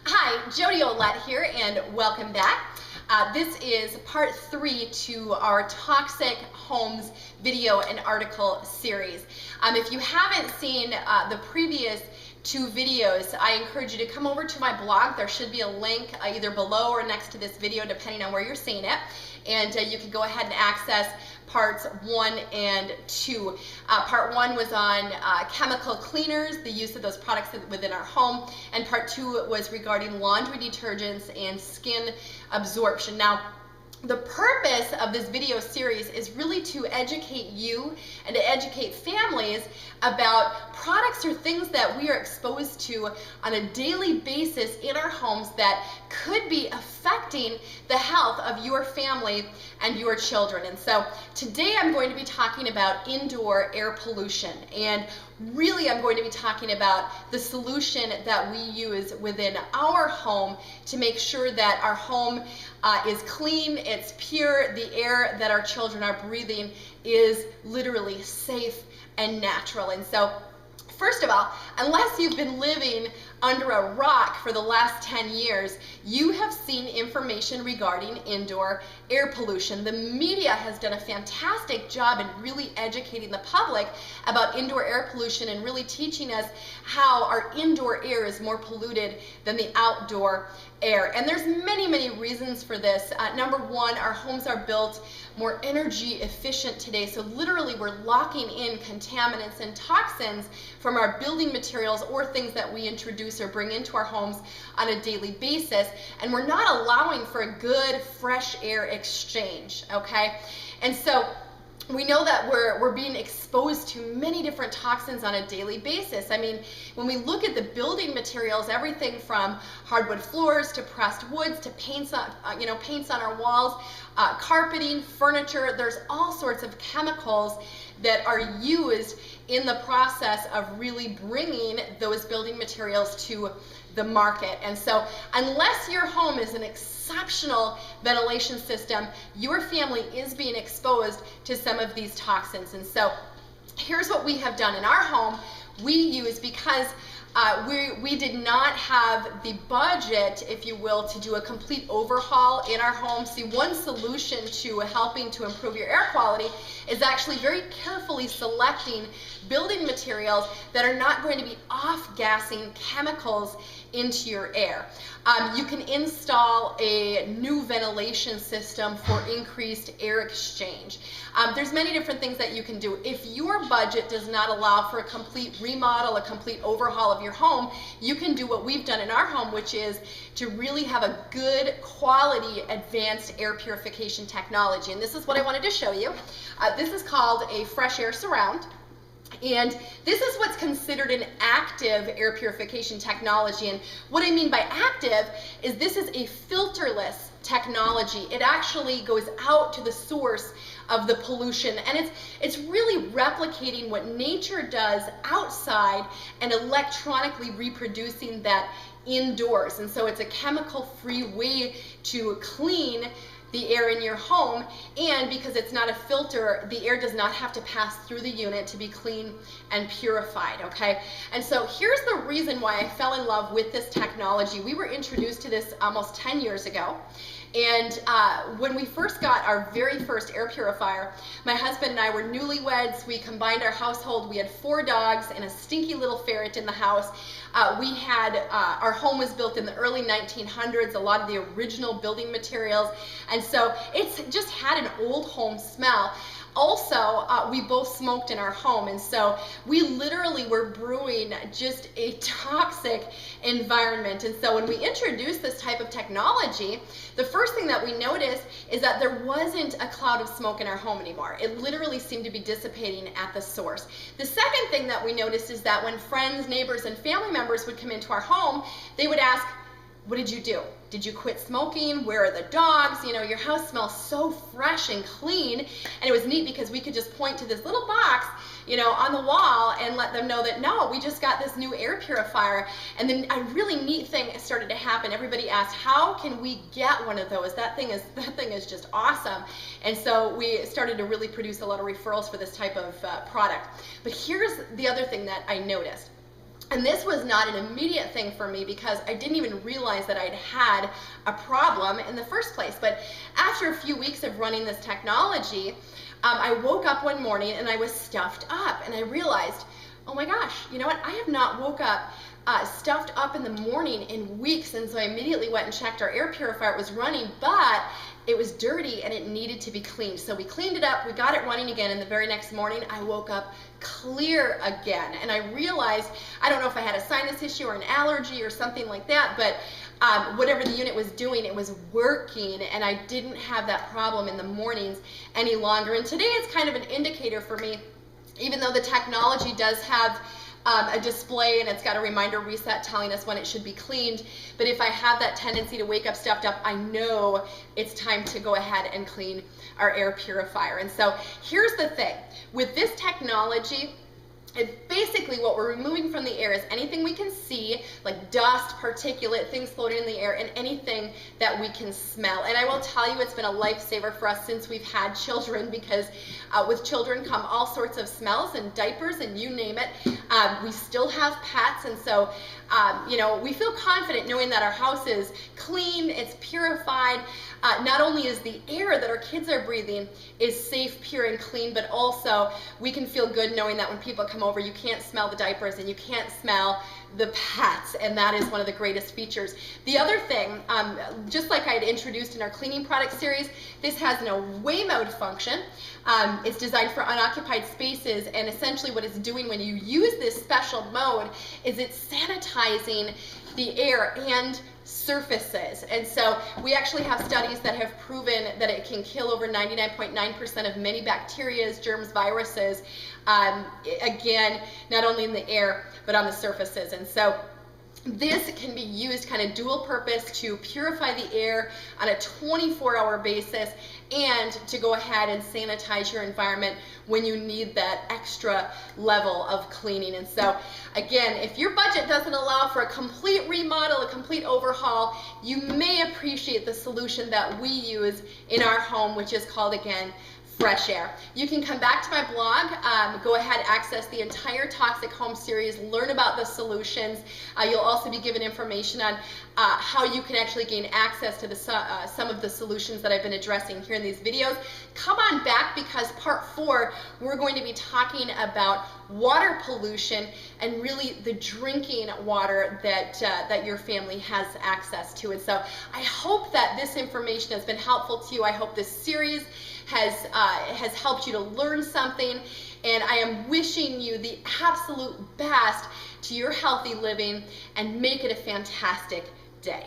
Hi, Jody Olette here, and welcome back. This is part 3 to our Toxic Homes video and article series. If you haven't seen the previous 2 videos, I encourage you to come over to my blog. There should be a link either below or next to this video, depending on where you're seeing it. And you can go ahead and access parts 1 and 2. Part 1 was on chemical cleaners, the use of those products within our home, and part 2 was regarding laundry detergents and skin absorption. Now, the purpose of this video series is really to educate you and to educate families about products or things that we are exposed to on a daily basis in our homes that could be affecting the health of your family and your children. And so today I'm going to be talking about indoor air pollution, and really I'm going to be talking about the solution that we use within our home to make sure that our home is clean, it's pure, the air that our children are breathing is literally safe and natural. And so, first of all, unless you've been living under a rock for the last 10 years, you have seen information regarding indoor air pollution. The media has done a fantastic job in really educating the public about indoor air pollution and really teaching us how our indoor air is more polluted than the outdoor air. And there's many reasons for this. Number one, our homes are built more energy efficient today. So literally we're locking in contaminants and toxins from our building materials or things that we introduce or bring into our homes on a daily basis. And we're not allowing for a good fresh air exchange, okay? And so we know that we're being exposed to many different toxins on a daily basis. I mean, when we look at the building materials, everything from hardwood floors to pressed woods to paints on our walls, carpeting, furniture, there's all sorts of chemicals that are used in the process of really bringing those building materials to the market. And so unless your home is an exceptional ventilation system, your family is being exposed to some of these toxins. And so here's what we have done in our home. We use, because we did not have the budget, if you will, to do a complete overhaul in our home. See, one solution to helping to improve your air quality is actually very carefully selecting building materials that are not going to be off-gassing chemicals into your air. You can install a new ventilation system for increased air exchange. There's many different things that you can do. If your budget does not allow for a complete remodel, a complete overhaul of your home, you can do what we've done in our home, which is to really have a good quality advanced air purification technology. And this is what I wanted to show you. This is called a fresh air surround. And this is what's considered an active air purification technology. And what I mean by active is this is a filterless technology. It actually goes out to the source of the pollution, and it's really replicating what nature does outside and electronically reproducing that indoors. And so it's a chemical-free way to clean the air in your home, and because it's not a filter, the air does not have to pass through the unit to be clean and purified, okay? And so here's the reason why I fell in love with this technology. We were introduced to this almost 10 years ago. And when we first got our very first air purifier, my husband and I were newlyweds. We combined our household. We had 4 dogs and a stinky little ferret in the house. Our home was built in the early 1900s, a lot of the original building materials. And so it's just had an old home smell. Also, we both smoked in our home, and so we literally were brewing just a toxic environment. And so when we introduced this type of technology, the first thing that we noticed is that there wasn't a cloud of smoke in our home anymore. It literally seemed to be dissipating at the source. The second thing that we noticed is that when friends, neighbors, and family members would come into our home, they would ask, "What did you do? Did you quit smoking? Where are the dogs? You know, your house smells so fresh and clean." And it was neat because we could just point to this little box, you know, on the wall and let them know that, no, we just got this new air purifier. And then a really neat thing started to happen. Everybody asked, "How can we get one of those? That thing is just awesome." And so we started to really produce a lot of referrals for this type of product. But here's the other thing that I noticed. And this was not an immediate thing for me because I didn't even realize that I'd had a problem in the first place. But after a few weeks of running this technology, I woke up one morning and I was stuffed up, and I realized, oh my gosh, you know what? I have not woke up stuffed up in the morning in weeks. And so I immediately went and checked our air purifier. It was running, but it was dirty and it needed to be cleaned. So we cleaned it up, we got it running again, and the very next morning I woke up clear again. And I realized, I don't know if I had a sinus issue or an allergy or something like that, but whatever the unit was doing, it was working, and I didn't have that problem in the mornings any longer. And today it's kind of an indicator for me, even though the technology does have a display and it's got a reminder reset telling us when it should be cleaned. But if I have that tendency to wake up stuffed up, I know it's time to go ahead and clean our air purifier. And so here's the thing, with this technology, basically what we're removing from the air is anything we can see, like dust, particulate, things floating in the air, and anything that we can smell. And I will tell you, it's been a lifesaver for us since we've had children, because with children come all sorts of smells and diapers and you name it. We still have pets, and so you know, we feel confident knowing that our house is clean, it's purified. Not only is the air that our kids are breathing is safe, pure, and clean, but also we can feel good knowing that when people come over, you can't smell the diapers and you can't smell the pets, and that is one of the greatest features. The other thing, just like I had introduced in our cleaning product series, this has an away mode function. It's designed for unoccupied spaces, and essentially what it's doing when you use this special mode is it's sanitizing the air and surfaces. And so we actually have studies that have proven that it can kill over 99.9% of many bacteria, germs, viruses, again, not only in the air, but on the surfaces. And so this can be used kind of dual purpose to purify the air on a 24-hour basis and to go ahead and sanitize your environment when you need that extra level of cleaning. And so again, if your budget doesn't allow for a complete remodel, a complete overhaul, you may appreciate the solution that we use in our home, which is called, again, Fresh Air. You can come back to my blog, go ahead, access the entire Toxic Home series, learn about the solutions. You'll also be given information on how you can actually gain access to the, some of the solutions that I've been addressing here in these videos. Come on back, because part 4, we're going to be talking about water pollution and really the drinking water that, that your family has access to. And so I hope that this information has been helpful to you. I hope this series has helped you to learn something, and I am wishing you the absolute best to your healthy living, and make it a fantastic day.